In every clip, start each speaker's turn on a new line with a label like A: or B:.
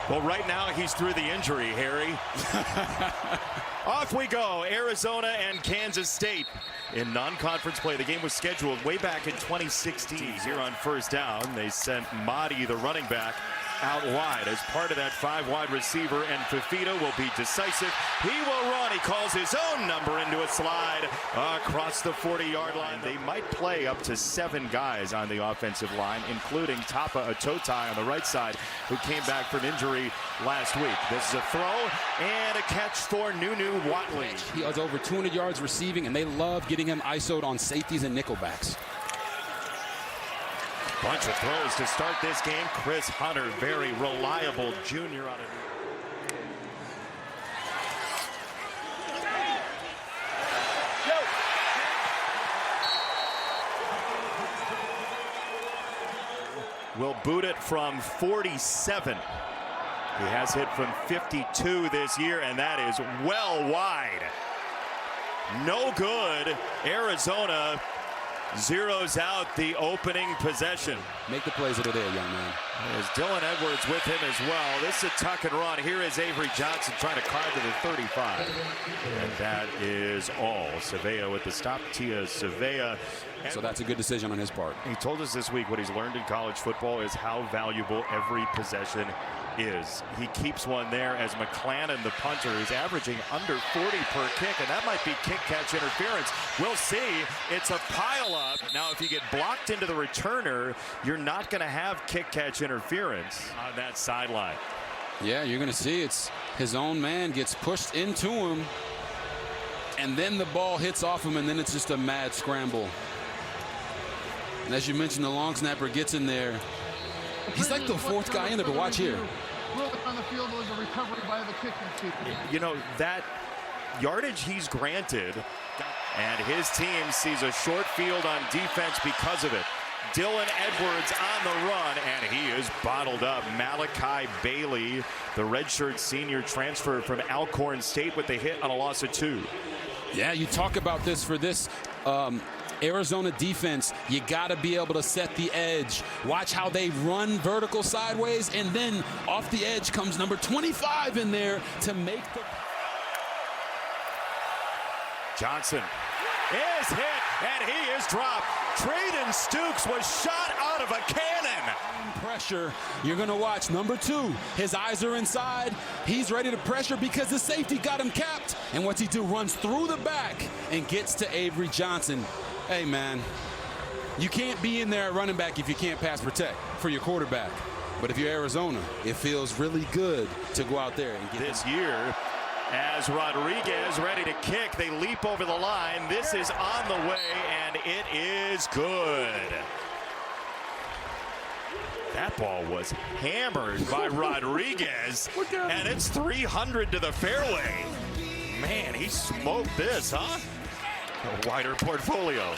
A: Well, right now he's through the injury, Harry. Off we go, Arizona and Kansas State in non-conference play. The game was scheduled way back in 2016. Here on first down, they sent Mahdi, the running back, out wide as part of that 5-wide receiver, and Fifita will be decisive. He will run. He calls his own number into a slide across the 40-yard line. They might play up to 7 guys on the offensive line, including Tapa Atotai on the right side, who came back from injury last week. This is a throw and a catch for Nunu Watley.
B: He has over 200 yards receiving, and they love getting him ISO'd on safeties and nickelbacks.
A: Bunch of throws to start this game. Chris Hunter, very reliable junior on it. Will boot it from 47. He has hit from 52 this year, and that is well wide. No good. Arizona zeroes out the opening possession.
B: Make the plays that are there, young man.
A: There's Dylan Edwards with him as well. This is a tuck and run. Here is Avery Johnson trying to carve to the 35. And that is all. Savea with the stop. Tia Savea.
B: So that's a good decision on his part.
A: He told us this week what he's learned in college football is how valuable every possession is. He keeps one there as McClannon, the punter, is averaging under 40 per kick, and that might be kick-catch interference. We'll see. It's a pile-up. Now, if you get blocked into the returner, you're not going to have kick-catch interference on that sideline.
B: Yeah, you're going to see it's his own man gets pushed into him, and then the ball hits off him, and then it's just a mad scramble. And as you mentioned, the long snapper gets in there. He's like the 4th guy in there, but watch here.
C: On the field was a recovery by the kicking team.
A: You know, that yardage he's granted, and his team sees a short field on defense because of it. Dylan Edwards on the run, and he is bottled up. Malachi Bailey, the redshirt senior transfer from Alcorn State, with the hit on a loss of 2.
B: Yeah, you talk about this for this Arizona defense. You got to be able to set the edge. Watch how they run vertical sideways, and then off the edge comes number 25 in there to make the...
A: Johnson is hit, and he is dropped. Traden Stukes was shot out of a cannon.
B: Pressure. You're going to watch number 2. His eyes are inside. He's ready to pressure because the safety got him capped. And what's he do? Runs through the back and gets to Avery Johnson. Hey, man, you can't be in there at running back if you can't pass protect for your quarterback. But if you're Arizona, it feels really good to go out there and get
A: this year. As Rodriguez ready to kick, they leap over the line. This is on the way, and it is good. That ball was hammered by Rodriguez, and it's 300 to the fairway. Man, he smoked this, huh? A wider portfolio.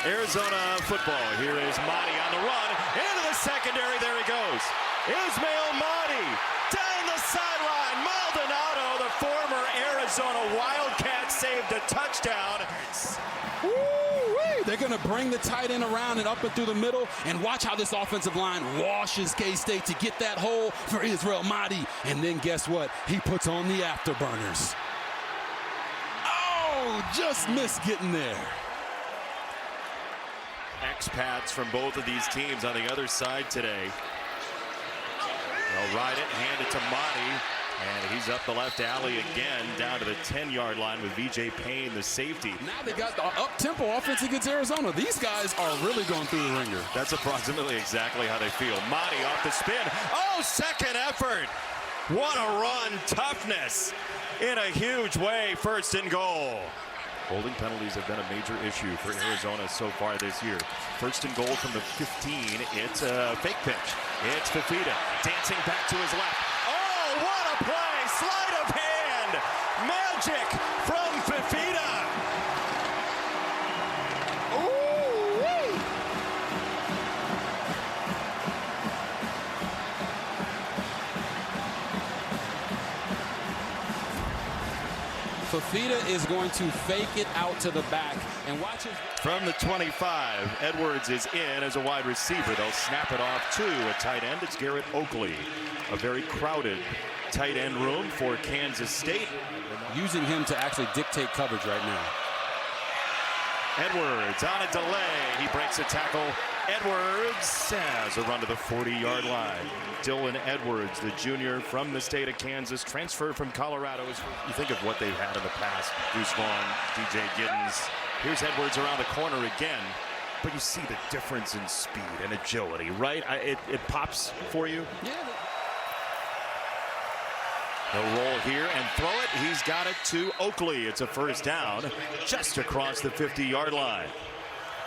A: Arizona football. Here is Mahdi on the run. Into the secondary. There he goes. Ismail Mahdi down the sideline. Maldonado, the former Arizona Wildcat, saved a touchdown.
B: Woo-wee. They're going to bring the tight end around and up and through the middle, and watch how this offensive line washes K-State to get that hole for Israel Mahdi. And then guess what? He puts on the afterburners. Oh, just missed getting there.
A: Expats from both of these teams on the other side today. They'll ride it, hand it to Mahdi, and he's up the left alley again, down to the 10-yard line with VJ Payne, the safety.
B: Now they got the up-tempo offense against Arizona. These guys are really going through the ringer.
A: That's approximately exactly how they feel. Mahdi off the spin. Oh, second effort. What a run. Toughness in a huge way. First and goal. Holding penalties have been a major issue for Arizona so far this year. First and goal from the 15. It's a fake pitch. It's Fifita dancing back to his left. Oh, what a play! Sleight of hand! Magic from Fifita! Ooh-wee!
B: Fifita is going to fake it out to the back, and watch it.
A: From the 25, Edwards is in as a wide receiver. They'll snap it off to a tight end. It's Garrett Oakley. a very crowded tight end room for Kansas State.
B: Using him to actually dictate coverage right now.
A: Edwards on a delay. He breaks a tackle. Edwards has a run to the 40-yard line. Dylan Edwards, the junior from the state of Kansas, transferred from Colorado. You think of what they've had in the past. Deuce Vaughn, DJ Giddens. Here's Edwards around the corner again. But you see the difference in speed and agility, right? It pops for you.
B: Yeah.
A: He'll roll here and throw it. He's got it to Oakley. It's a first down just across the 50-yard line.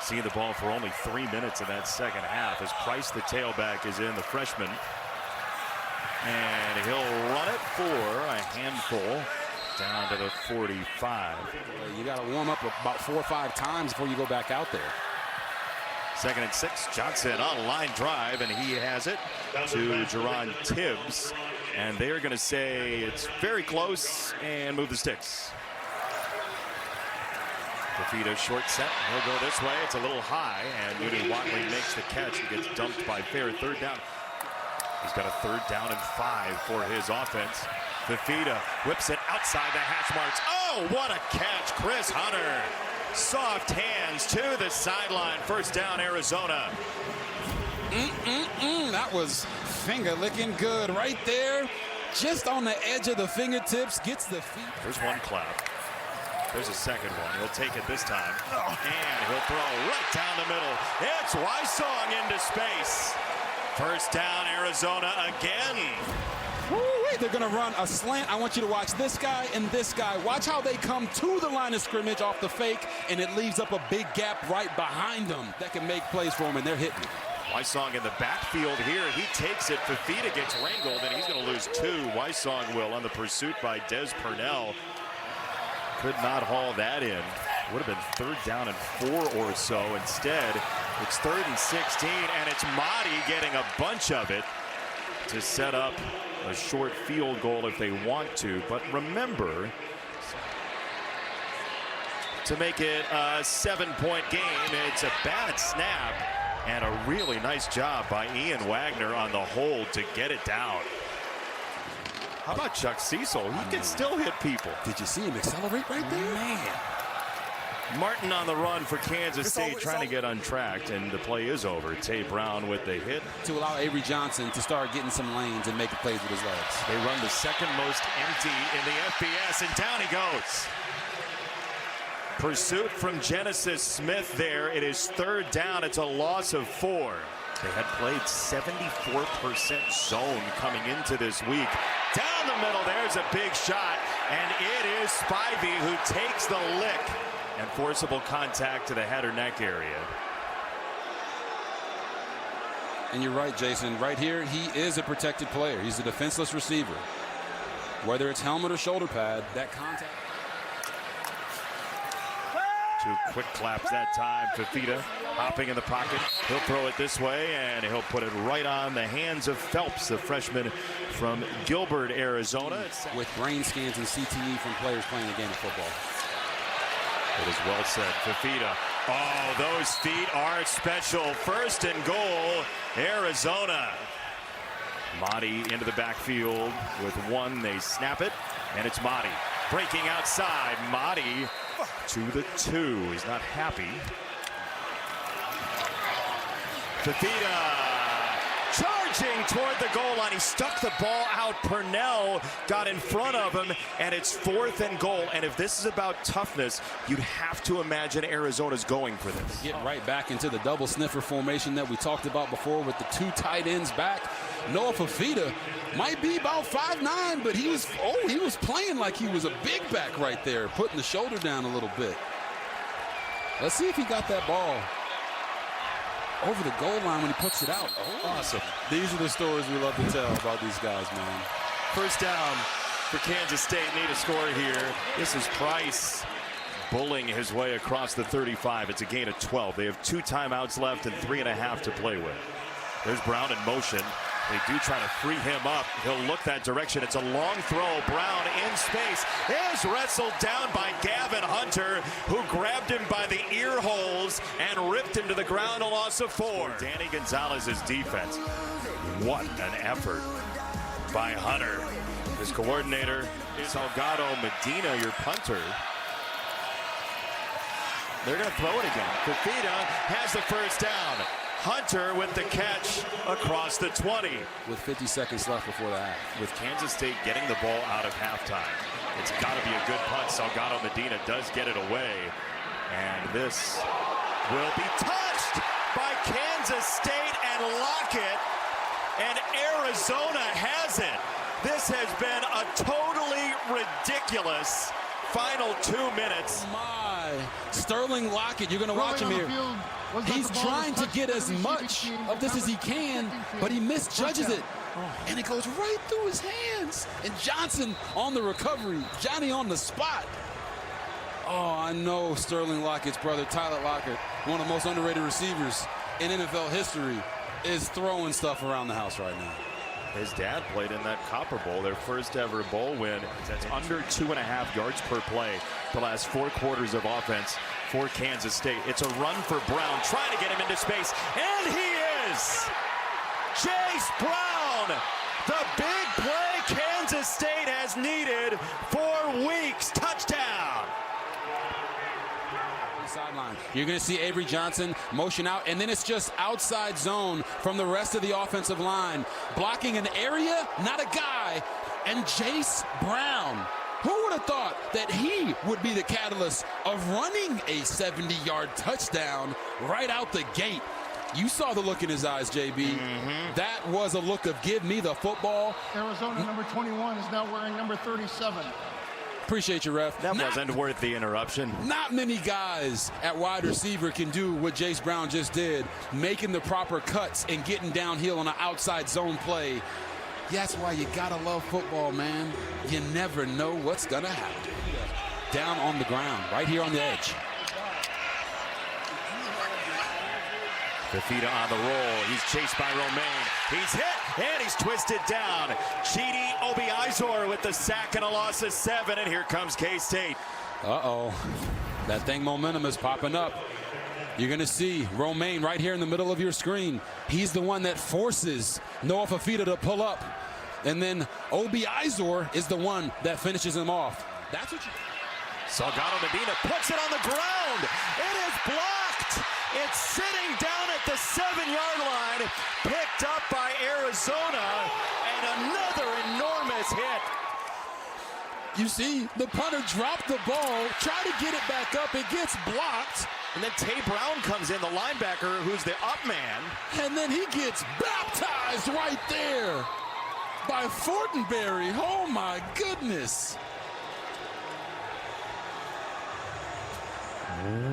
A: Seeing the ball for only 3 minutes in that second half as Price, the tailback, is in, the freshman. And he'll run it for a handful down to the 45.
B: You got to warm up about 4 or 5 times before you go back out there.
A: 2nd and 6. Johnson on a line drive, and he has it to Jerron Tibbs. And they're going to say it's very close and move the sticks. Fafita short set. He'll go this way. It's a little high, and Moody Watley makes the catch. He gets dumped by Fair. 3rd down. He's got a 3rd down and 5 for his offense. Fafita whips it outside the hash marks. Oh, what a catch. Chris Hunter. Soft hands to the sideline. 1st down, Arizona.
B: That was finger licking good right there. Just on the edge of the fingertips. Gets the feet.
A: There's one clap. There's a second one. He'll take it this time. And he'll throw right down the middle. It's Wysong into space. 1st down, Arizona again.
B: Woo-wee, they're going to run a slant. I want you to watch this guy and this guy. Watch how they come to the line of scrimmage off the fake, and it leaves up a big gap right behind them that can make plays for him, and they're hitting it.
A: Wysong in the backfield here. He takes it. Fafita gets wrangled, and he's going to lose 2. Wysong will on the pursuit by Des Purnell. Could not haul that in. Would have been 3rd down and 4 or so. Instead, it's 3rd and 16, and it's Mahdi getting a bunch of it to set up a short field goal if they want to. But remember, to make it a 7-point game, it's a bad snap and a really nice job by Ian Wagner on the hold to get it down. How about Chuck Cecil? He can still hit people.
B: Did you see him accelerate right there?
A: Man. Martin on the run for Kansas State, trying to get untracked, and the play is over. Tay Brown with the hit.
B: To allow Avery Johnson to start getting some lanes and making plays with his legs.
A: They run the 2nd most empty in the FBS, and down he goes. Pursuit from Genesis Smith there. It is 3rd down. It's a loss of 4. They had played 74% zone coming into this week. Down the middle, there's a big shot, and it is Spivey who takes the lick. And forcible contact to the head or neck area.
B: And you're right, Jason. Right here, he is a protected player. He's a defenseless receiver. Whether it's helmet or shoulder pad, that contact.
A: 2 quick claps that time. Fafita hopping in the pocket. He'll throw it this way, and he'll put it right on the hands of Phelps, the freshman from Gilbert, Arizona.
B: With brain scans and CTE from players playing the game of football.
A: It is well said. Fafita. Oh, those feet are special. 1st and goal, Arizona. Mahdi into the backfield with 1. They snap it, and it's Mahdi. Breaking outside. Mahdi to the 2. He's not happy. Fafita charging toward the goal line. He stuck the ball out. Purnell got in front of him, and it's 4th and goal. And if this is about toughness, you'd have to imagine Arizona's going for this.
B: Get right back into the double sniffer formation that we talked about before with the 2 tight ends back. Noah Fafita might be about 5'9", but he was playing like he was a big back right there, putting the shoulder down a little bit. Let's see if he got that ball over the goal line when he puts it out. Oh,
A: awesome.
B: These are the stories we love to tell about these guys, man.
A: 1st down for Kansas State. Need a score here. This is Price bullying his way across the 35. It's a gain of 12. They have 2 timeouts left and 3.5 to play with. There's Brown in motion. They do try to free him up. He'll look that direction. It's a long throw. Brown in space is wrestled down by Gavin Hunter, who grabbed him by the ear holes and ripped him to the ground. A loss of 4. Danny Gonzalez's defense. What an effort by Hunter. His coordinator is Salgado Medina, your punter. They're going to throw it again. Fafita has the first down. Hunter with the catch across the 20.
B: With 50 seconds left before the half.
A: With Kansas State getting the ball out of halftime, it's got to be a good punt. Salgado Medina does get it away. And this will be touched by Kansas State and Lockett. And Arizona has it. This has been a totally ridiculous final 2 minutes.
B: Oh my. Sterling Lockett, you're going to watch him here. He's trying to get as much of this as he can, but he misjudges it. And it goes right through his hands. And Johnson on the recovery. Johnny on the spot. Oh, I know Sterling Lockett's brother, Tyler Lockett, one of the most underrated receivers in NFL history, is throwing stuff around the house right now.
A: His dad played in that Copper Bowl, their first ever bowl win. That's under 2.5 yards per play the last 4 quarters of offense for Kansas State. It's a run for Brown, trying to get him into space, and he is! Chase Brown, the big play Kansas State has needed for weeks. Touchdown!
B: Sideline. You're going to see Avery Johnson motion out, and then it's just outside zone from the rest of the offensive line. Blocking an area, not a guy, and Chase Brown. Who would have thought that he would be the catalyst of running a 70-yard touchdown right out the gate? You saw the look in his eyes, JB. That was a look of give me the football.
C: Arizona number 21 is now wearing number 37.
B: Appreciate you, ref.
A: That wasn't worth the interruption.
B: Not many guys at wide receiver can do what Chase Brown just did, making the proper cuts and getting downhill on an outside zone play. That's why you gotta love football, man. You never know what's gonna happen. Down on the ground, right here on the edge.
A: Fafita on the roll. He's chased by Romaine. He's hit, and he's twisted down. Chidi Obiizor with the sack and a loss of 7, and here comes K-State.
B: Uh-oh. That thing momentum is popping up. You're going to see Romaine right here in the middle of your screen. He's the one that forces Noah Fafita to pull up. And then Obiizor is the one that finishes him off. That's what you...
A: Salgado Medina puts it on the ground. It is blocked. It's sitting down at the 7-yard line, picked up by Arizona, and another enormous hit.
B: You see, the punter dropped the ball, try to get it back up, it gets blocked.
A: And then Tay Brown comes in, the linebacker, who's the up man.
B: And then he gets baptized right there by Fortenberry. Oh my goodness.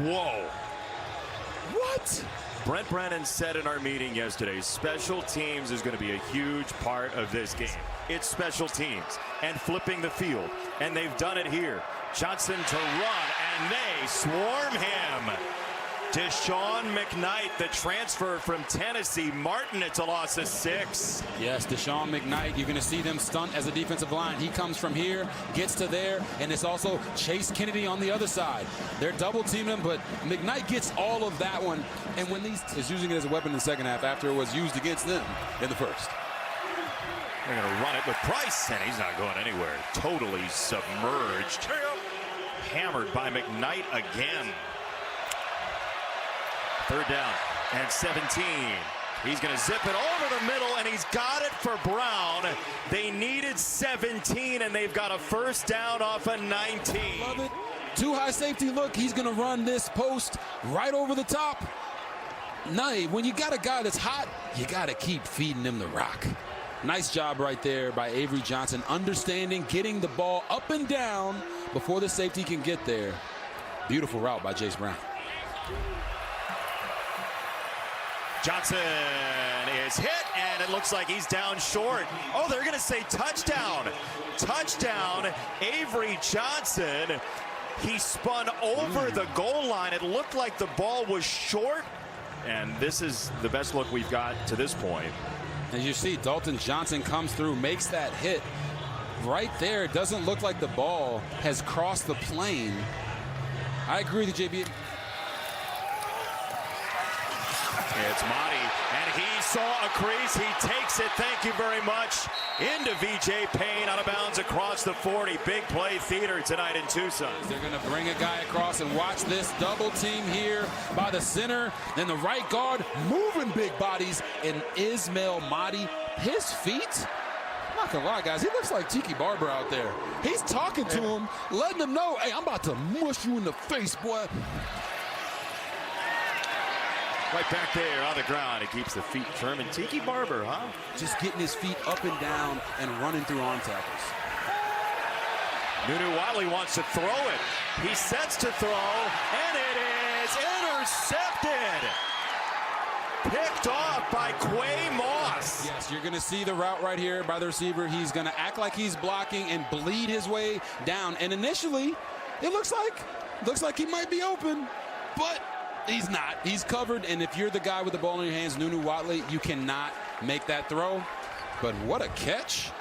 A: Whoa.
B: What?
A: Brent Brennan said in our meeting yesterday, special teams is going to be a huge part of this game. It's special teams and flipping the field, and they've done it here. Johnson to run, and they swarm him. Deshaun McKnight, the transfer from Tennessee Martin, it's a loss of 6.
B: Yes, Deshaun McKnight, you're going to see them stunt as a defensive line. He comes from here, gets to there, and it's also Chase Kennedy on the other side. They're double teaming him, but McKnight gets all of that one. And when these is using it as a weapon in the second half after it was used against them in the first.
A: They're going to run it with Price, and he's not going anywhere. Totally submerged. Hammered by McKnight again. 3rd down and 17. He's going to zip it over the middle, and he's got it for Brown. They needed 17, and they've got a 1st down off a 19.
B: Love it. Too high safety look. He's going to run this post right over the top. No, when you got a guy that's hot, you got to keep feeding him the rock. Nice job right there by Avery Johnson, understanding, getting the ball up and down before the safety can get there. Beautiful route by Chase Brown.
A: Johnson is hit, and it looks like he's down short. Oh, they're going to say touchdown. Touchdown, Avery Johnson. He spun over the goal line. It looked like the ball was short, and this is the best look we've got to this point.
B: As you see, Dalton Johnson comes through, makes that hit. Right there, it doesn't look like the ball has crossed the plane. I agree with you, JB.
A: It's Motti, and He saw a crease. He takes it. Thank you very much. Into VJ Payne, out of bounds across the 40. Big play theater tonight in Tucson.
B: They're going to bring a guy across and watch this double team here by the center. Then the right guard moving big bodies. And Ismail Mahdi, his feet. I'm not going to lie, guys. He looks like Tiki Barber out there. He's talking to him, letting him know, hey, I'm about to mush you in the face, boy.
A: Right back there on the ground. He keeps the feet firm. And Tiki Barber, huh?
B: Just getting his feet up and down and running through arm tackles.
A: Nunu Watley wants to throw it. He sets to throw, and it is intercepted. Picked off by Quay Moss.
B: Yes, you're going to see the route right here by the receiver. He's going to act like he's blocking and bleed his way down. And initially, it looks like he might be open, but he's not. He's covered, and if you're the guy with the ball in your hands, Nunu Watley, you cannot make that throw. But what a catch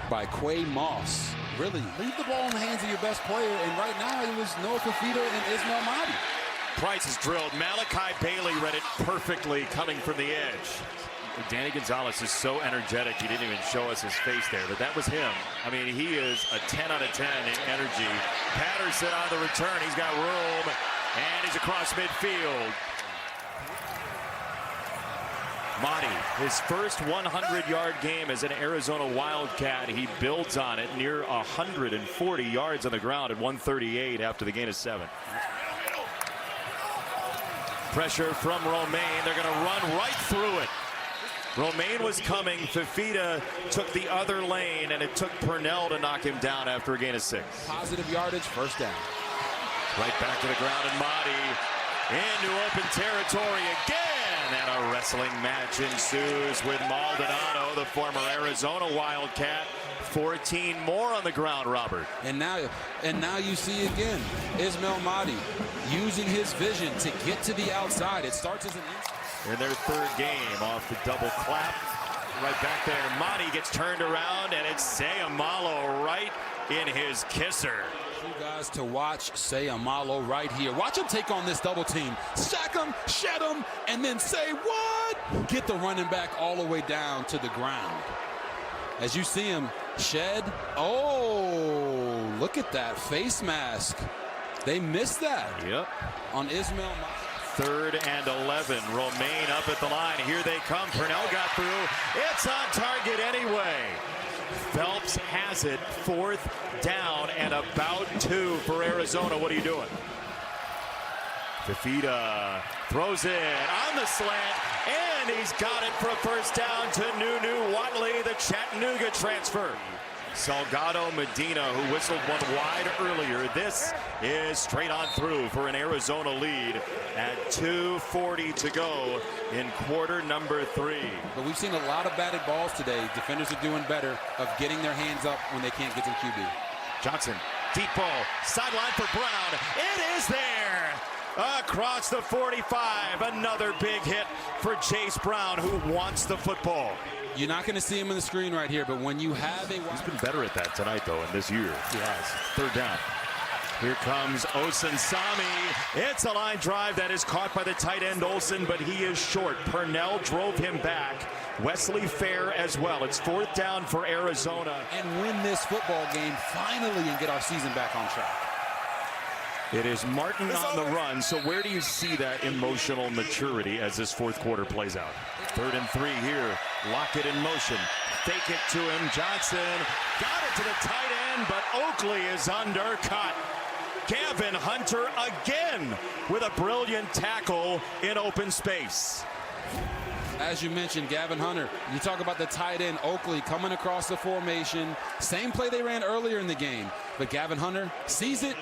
B: by Quay Moss. Really, leave the ball in the hands of your best player, and right now it was Noah Fafita and Ismail Mahdi.
A: Price is drilled. Malachi Bailey read it perfectly coming from the edge. Danny Gonzalez is so energetic, he didn't even show us his face there, but that was him. I mean, he is a 10 out of 10 in energy. Patterson on the return. He's got room, and he's across midfield. Mahdi, his first 100-yard game as an Arizona Wildcat. He builds on it, near 140 yards on the ground at 138 after the gain of 7. Pressure from Romaine. They're going to run right through it. Romaine was coming. Fafita took the other lane, and it took Purnell to knock him down after a gain of 6.
B: Positive yardage, first down.
A: Right back to the ground, and Mahdi into open territory again. And a wrestling match ensues with Maldonado, the former Arizona Wildcat. 14 more on the ground, Robert.
B: And now you see again Ismail Mahdi using his vision to get to the outside. It starts as an
A: in their third game off the double clap. Right back there, Mahdi gets turned around, and it's Sayamalo right in his kisser.
B: You guys to watch Sayamalo right here. Watch him take on this double team. Sack him, shed him, and then say what? Get the running back all the way down to the ground. As you see him shed. Oh, look at that face mask. They missed that.
A: Yep.
B: On Ismail Mahdi.
A: 3rd and 11. Romaine up at the line. Here they come. Purnell got through. It's on target anyway. Phelps has it. 4th down and about 2 for Arizona. What are you doing? Fafita throws it on the slant, and he's got it for a first down to Nunu Watley, the Chattanooga transfer. Salgado Medina, who whistled one wide earlier. This is straight on through for an Arizona lead at 2:40 to go in quarter number 3.
B: But we've seen a lot of batted balls today. Defenders are doing better of getting their hands up when they can't get to the QB.
A: Johnson, deep ball, sideline for Brown. It is there. Across the 45, another big hit for Chase Brown, who wants the football.
B: You're not going to see him on the screen right here, but when you have a...
A: He's been better at that tonight, though, in this year.
B: He has.
A: 3rd down. Here comes Osunsami. It's a line drive that is caught by the tight end Olsen, but he is short. Purnell drove him back. Wesley Fair as well. It's 4th down for Arizona.
B: And win this football game finally and get our season back on track.
A: It is Martin on the run, so where do you see that emotional maturity as this 4th quarter plays out? 3rd and 3 here. Lockett in motion. Fake it to him. Johnson got it to the tight end, but Oakley is undercut. Gavin Hunter again with a brilliant tackle in open space.
B: As you mentioned, Gavin Hunter, you talk about the tight end, Oakley, coming across the formation. Same play they ran earlier in the game. But Gavin Hunter sees it,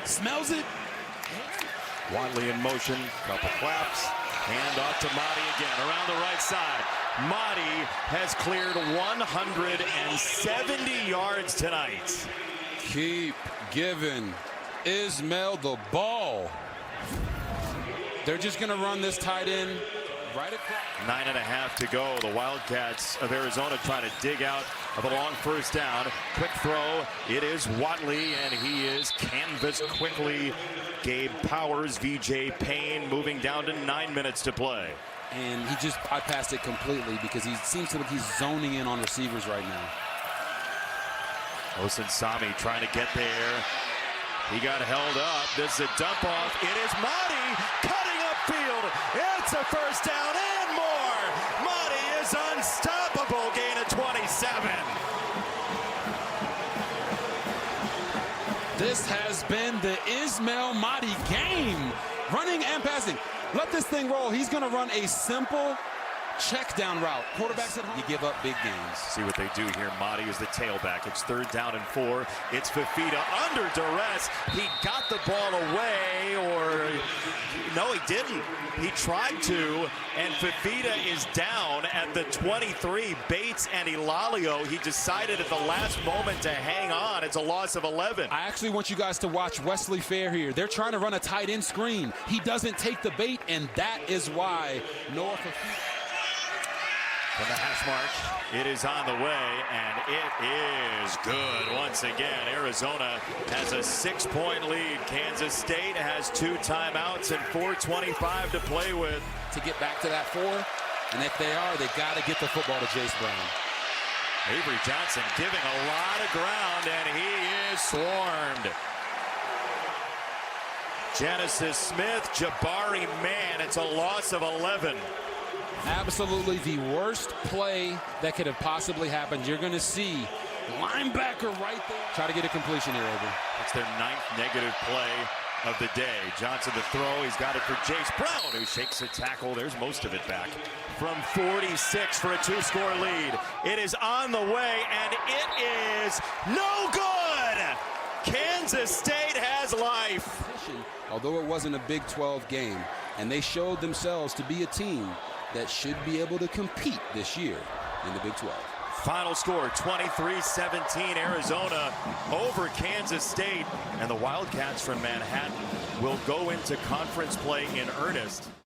B: smells it.
A: Watley in motion, couple claps. Hand off to Mahdi again, around the right side. Mahdi has cleared 170 yards tonight.
B: Keep giving Ismail the ball. They're just going to run this tight end right across.
A: 9.5 to go. The Wildcats of Arizona trying to dig out of a long first down. Quick throw. It is Watley, and he is canvassed quickly. Gabe Powers, VJ Payne moving down to 9 minutes to play.
B: and he just bypassed it completely because he seems to like he's zoning in on receivers right now.
A: Sami trying to get there. He got held up. This is a dump off. It is Mahdi cutting upfield. It's a first down and more. Mahdi is unstoppable. Gain of 27.
B: This has been the Ismail Mahdi game. Running and passing. Let this thing roll. He's going to run a simple check down route. Quarterbacks at home, you give up big games.
A: See what they do here. Mahdi is the tailback. It's 3rd down and 4. It's Fafita under duress. He got the ball away, or no, he didn't. He tried to, and Fafita is down at the 23. Bates and Elalio, he decided at the last moment to hang on. It's a loss of 11.
B: I actually want you guys to watch Wesley Fair here. They're trying to run a tight end screen. He doesn't take the bait, and that is why Noah Fafita.
A: From the hash mark, it is on the way, and it is good. Once again, Arizona has a 6-point lead. Kansas State has 2 timeouts and 4:25 to play with.
B: To get back to that 4, and if they are, they got to get the football to Jace Brown.
A: Avery Johnson giving a lot of ground, and he is swarmed. Genesis Smith, Jabari Man, it's a loss of 11.
B: Absolutely the worst play that could have possibly happened. You're going to see linebacker right there. Try to get a completion here, Avery.
A: That's their 9th negative play of the day. Johnson the throw. He's got it for Jace Brown, who shakes a tackle. There's most of it back. From 46 for a 2-score lead. It is on the way, and it is no good. Kansas State has life.
B: Although it wasn't a Big 12 game, and they showed themselves to be a team that should be able to compete this year in the Big 12.
A: Final score, 23-17, Arizona over Kansas State. And the Wildcats from Manhattan will go into conference play in earnest.